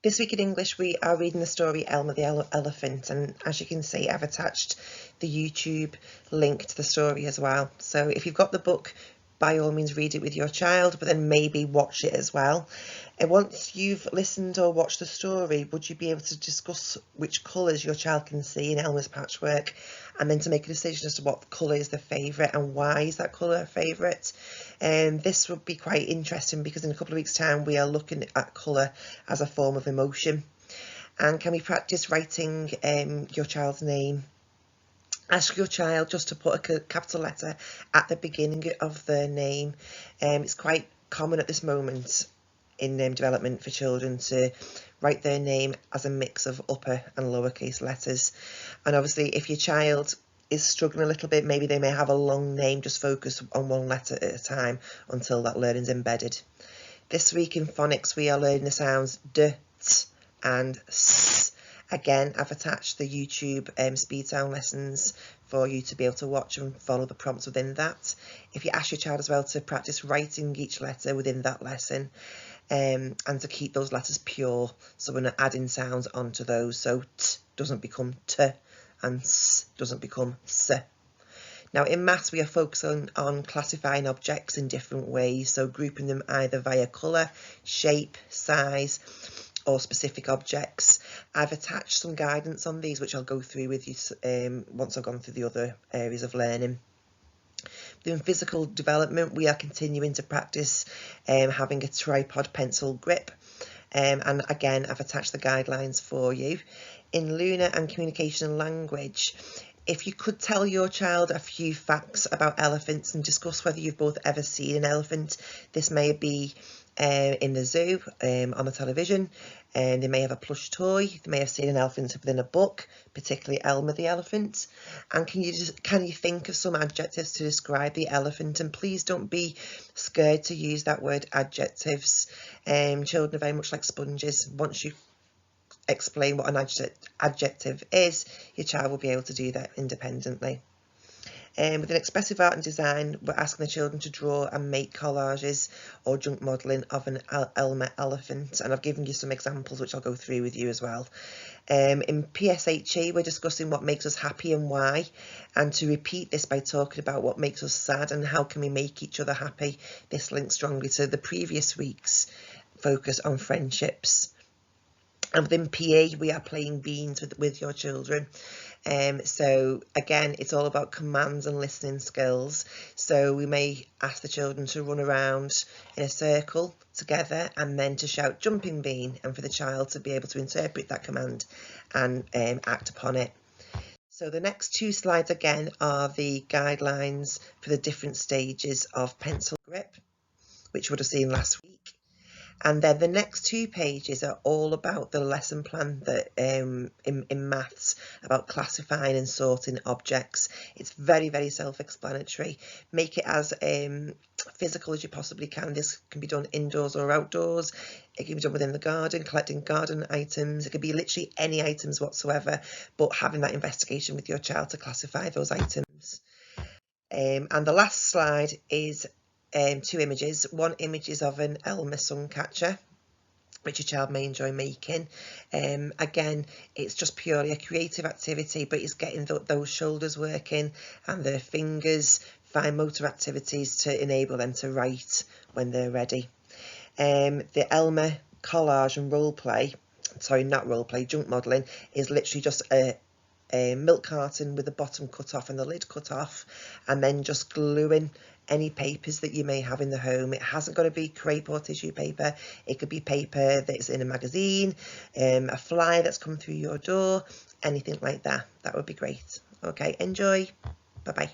This week in English we are reading the story Elmer the Elephant, and as you can see I've attached the YouTube link to the story as well. So if you've got the book, by all means read it with your child, but then maybe watch it as well. And once you've listened or watched the story, would you be able to discuss which colours your child can see in Elmer's patchwork, and then to make a decision as to what colour is their favourite and why is that colour their favourite? And this would be quite interesting because in a couple of weeks' time we are looking at colour as a form of emotion. And can we practice writing your child's name? Ask your child just to put a capital letter at the beginning of their name. It's quite common at this moment in development for children to write their name as a mix of upper and lowercase letters. And obviously if your child is struggling a little bit, maybe they may have a long name, just focus on one letter at a time until that learning's embedded. This week in phonics we are learning the sounds D, T and S. Again, I've attached the YouTube speed sound lessons for you to be able to watch and follow the prompts within that. If you ask your child as well to practice writing each letter within that lesson, and to keep those letters pure, so we're not adding sounds onto those, so T doesn't become T and S doesn't become S. Now in maths we are focusing on classifying objects in different ways, so grouping them either via colour, shape, size or specific objects. I've attached some guidance on these which I'll go through with you once I've gone through the other areas of learning. In physical development we are continuing to practice having a tripod pencil grip, and again I've attached the guidelines for you. In Luna and communication and language, if you could tell your child a few facts about elephants and discuss whether you've both ever seen an elephant. This may be in the zoo, on the television, and they may have a plush toy, they may have seen an elephant within a book, particularly Elmer the elephant. And can you think of some adjectives to describe the elephant? And please don't be scared to use that word adjectives. Children are very much like sponges. Once you explain what an adjective is, your child will be able to do that independently. With an expressive art and design, we're asking the children to draw and make collages or junk modelling of an Elmer elephant, and I've given you some examples which I'll go through with you as well. In PSHE we're discussing what makes us happy and why, and to repeat this by talking about what makes us sad and how can we make each other happy. This links strongly to the previous week's focus on friendships. And within PE we are playing beans with your children. So again it's all about commands and listening skills, so we may ask the children to run around in a circle together and then to shout jumping bean, and for the child to be able to interpret that command and act upon it. So the next two slides again are the guidelines for the different stages of pencil grip, which you would have seen last week. And then the next two pages are all about the lesson plan that in maths, about classifying and sorting objects. It's very, very self-explanatory. Make it as physical as you possibly can. This can be done indoors or outdoors. It can be done within the garden, collecting garden items. It could be literally any items whatsoever, but having that investigation with your child to classify those items. And the last slide is two images. One image is of an Elmer suncatcher, which your child may enjoy making. Again, it's just purely a creative activity, but it's getting those shoulders working and their fingers, fine motor activities to enable them to write when they're ready. The Elmer collage and role play, sorry, not role play, junk modelling, is literally just a milk carton with the bottom cut off and the lid cut off, and then just gluing any papers that you may have in the home. It hasn't got to be crepe or tissue paper. It could be paper that's in a magazine, a fly that's come through your door, anything like that. That would be great. Okay, enjoy. Bye bye.